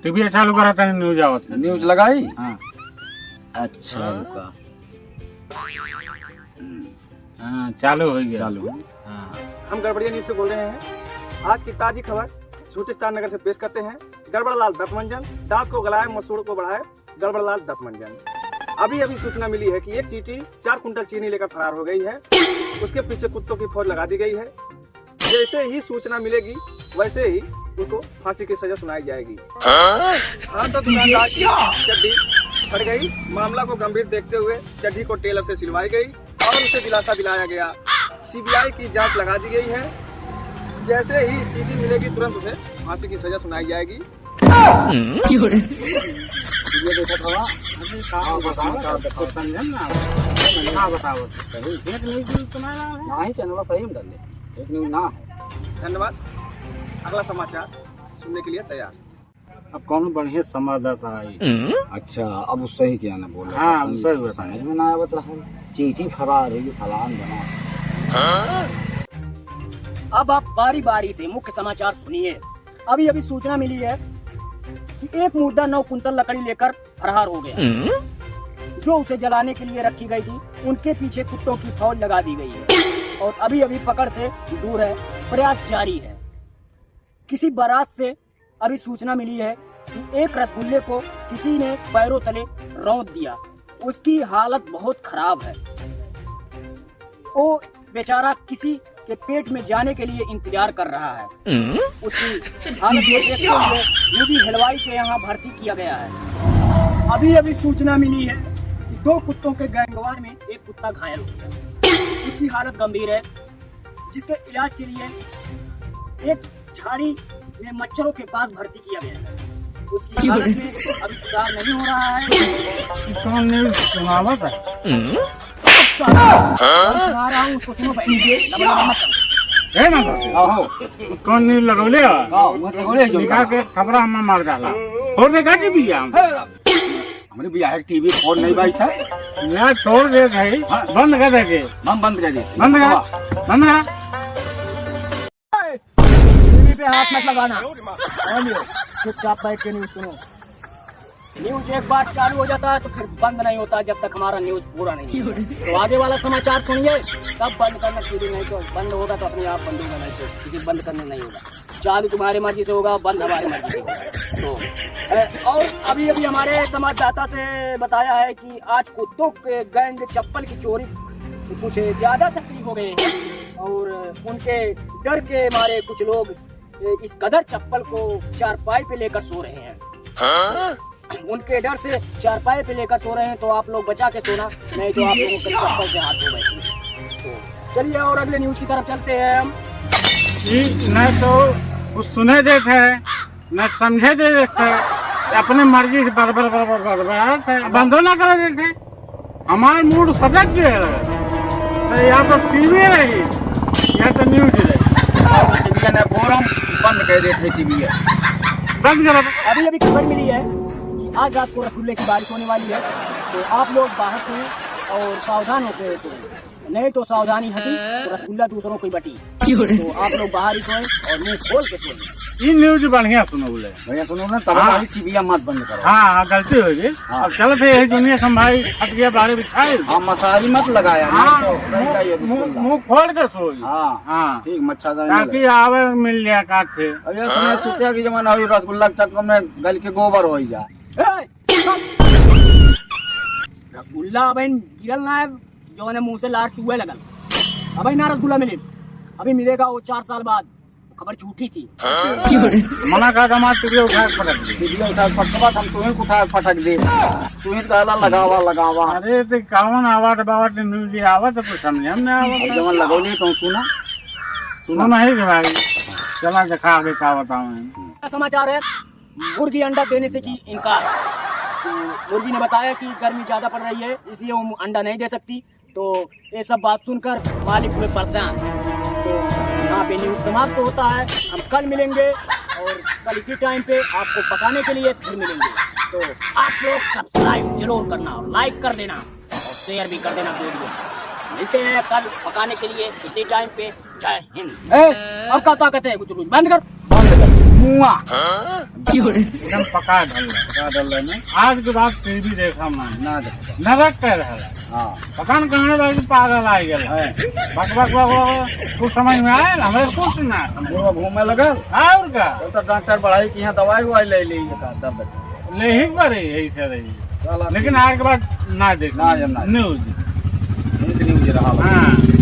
TV चालू करा था न्यूज आवत है। न्यूज लगाई। हाँ अच्छा रुका। हाँ चालू हो गया। चालू। हाँ हम गड़बड़िया न्यूज से बोल रहे हैं। आज की ताजी खबर सूचस्तान नगर से पेश करते हैं। गड़बड़लाल दत्तमंजन, दांत को गलाए मसूड़ को बढ़ाए, गड़बड़लाल दत्तमंजन। अभी अभी सूचना मिली है कि एक चींटी 4 कुंटल चीनी लेकर फरार हो गई है। उसके पीछे कुत्तों की फौज लगा दी गई है। जैसे ही सूचना मिलेगी वैसे ही उसको फांसी की सजा सुनाई जाएगी। हाँ तो दुकानदार की चड्डी फट गई। मामला को गंभीर देखते हुए चड्डी को टेलर से सिलवाई गई और उसे दिलासा दिलाया गया। सीबीआई की जांच लगा दी गई है। जैसे ही चीटी मिलेगी तुरंत उसे फांसी की सजा सुनाई जाएगी। ये देखा था अभी कहाँ बताओ समझे ना कहाँ बताओ सही देख नहीं तुम्हारा ना ही चैनल सही में डाले एक न्यूज ना है। धन्यवाद। अगला समाचार सुनने के लिए तैयार। अब कौन बढ़िया संवाददाता आई। अच्छा अब उससे ही क्या ना बोले। हाँ उससे ही समझ में ना आवत रहा। चीटी फरार है फलान बना। अब आप बारी बारी से मुख्य समाचार सुनिए। अभी अभी सूचना मिली है कि एक मुर्दा 9 कुंतल लकड़ी लेकर फरार हो गया। जो उसे जलाने के लिए रखी गई थी उनके पीछे कुत्तों की फौज लगा दी गई है और अभी अभी पकड़ से दूर है। प्रयास जारी है। किसी बारात से अभी सूचना मिली है कि एक रसगुल्ले को किसी ने पैरों तले रौंद दिया। उसकी हालत बहुत खराब है। वो बेचारा किसी के पेट में जाने के लिए इंतजार कर रहा है। उसकी हालत को देखते हुए निजी हलवाई के यहाँ भर्ती किया गया है। अभी अभी सूचना मिली है कि 2 कुत्तों के गैंगवार में एक कुत्ता घायल हो गया। उसकी हालत गंभीर है जिसके इलाज के लिए एक झाड़ी में मच्छरों के पास भर्ती किया गया है। उसकी हालत में अभी सुधार नहीं हो रहा है। कौन न्यूज सुनावत है। सुना रहा हूँ उसको सुनो पहले। है ना आहो कौन न्यूज लगौले हां मतलब बोले जो निकाल के खबर हम मार डाला और देखा टीवी हम हमरे भी है टीवी फोन नहीं भाई साहब। यहाँ छोड़ दे भाई बंद कर देंगे। हम बंद कर दिए। बंद कर बंद कर। टीवी पे हाथ मत लगाना। चुपचाप बैठ के न्यूज सुनो। न्यूज एक बार चालू हो जाता है तो फिर बंद नहीं होता जब तक हमारा न्यूज पूरा नहीं होता। तो आगे वाला समाचार सुनिए तब बंद करना। टीवी नहीं तो बंद होगा तो अपने आप बंद होगा, नहीं तो किसी बंद करने नहीं होगा। चालू तुम्हारी मर्जी से होगा, बंद हमारी मर्जी से होगा। तो और अभी अभी हमारे संवाददाता से बताया है कि आज कुत्तों के गैंग चप्पल की चोरी कुछ ज्यादा सक्रिय हो गए हैं और उनके डर के मारे कुछ लोग इस कदर चप्पल को चारपाई पे लेकर सो रहे हैं। उनके डर से चारपाई पे लेकर सो रहे हैं तो आप लोग बचा के सोना, नहीं तो आप लोगों के चप्पल से हाथ धो बैठेंगे। तो चलिए और अगले न्यूज की तरफ चलते हैं हम। न तो कुछ सुने देते है न समझे देते है, अपने मर्जी से बरबर बंदो ना कर देते। हमारे मूड सटक गए तो या तो टीवी रही या तो न्यूज रही। टीवी ने फोरम बंद कर दिए थे। टीवी बंद करो। अभी अभी खबर मिली है कि आज रात को रसगुल्ले की बारिश होने वाली है। तो आप लोग बाहर सोएं और सावधान होकर सोएं, नहीं तो सावधानी हटी तो रसगुल्ला दूसरों को बटी। तो आप लोग बाहर ही सोएं और मुंह खोल के सोएं। ये न्यूज बढ़िया सुनो बोले। भैया सुनो ना तब हाँ। टीवी मत बंद करो। हाँ गलती होगी। हाँ। अब चलो थे दुनिया संभाई हट गया बारे बिछाए। हाँ मसारी मत लगाया। हाँ नहीं तो रह जाइए बिस्मिल्लाह। मुंह खोल के सोई। हाँ हाँ ठीक मच्छरदानी ताकि आवे मिल लिया काटे। अब ये समय सुतिया की जमाना हुई रसगुल्ला के चक्कर में गल के गोबर हो जाए। रसगुल्ला अब गिरल ना है जो ने मुंह से लार चूहे लगल। अब ना रसगुल्ला मिले, अभी मिलेगा वो 4 साल बाद। खबर झूठी थी। मना का दमा टीवी उठा के पटक दी। टीवी उठा पटकवा हम तुम्हें उठा पटक दे। तुम्हें कहला लगावा लगावा। अरे तो कौन आवाज बावट न्यूज आवत तो कुछ समझे हमने आवत जब लगौली तो सुना सुनो नहीं रे भाई। चला दिखा आगे क्या बताऊं। समाचार है मुर्गी अंडा देने से की इनकार। तो मुर्गी ने बताया कि गर्मी ज्यादा पड़ रही है इसलिए वो अंडा नहीं दे सकती। तो ये सब बात सुनकर मालिक हुए परेशान। तो यहाँ पे न्यूज समाप्त होता है। हम कल मिलेंगे और कल इसी टाइम पे आपको पकाने के लिए फिर मिलेंगे। तो आप लोग सब्सक्राइब जरूर करना और लाइक कर देना और शेयर भी कर देना वीडियो। मिलते हैं कल पकाने के लिए इसी टाइम पे। जय हिंद। अब क्या ताकत है कुछ बंद कर। मुआ एकदम पका ढल रहा। का डल रहे में आज के बाद टीवी देखा मैं ना देखो नरक कह रहा है। हाँ पता न कहाँ बाकी पागल आ गया है। बक बक बक कुछ समझ में आए हमें कुछ ना बुढ़वा घूमे लगल और क्या तो डॉक्टर बढ़ाई कि यहाँ दवाई ववाई ले ली का दर्द के। ले ही पड़े यही से रही। चल अब लेकिन आज के बाद ना देख ना जब ना न्यूज। नींद नहीं मुझे रहा हाँ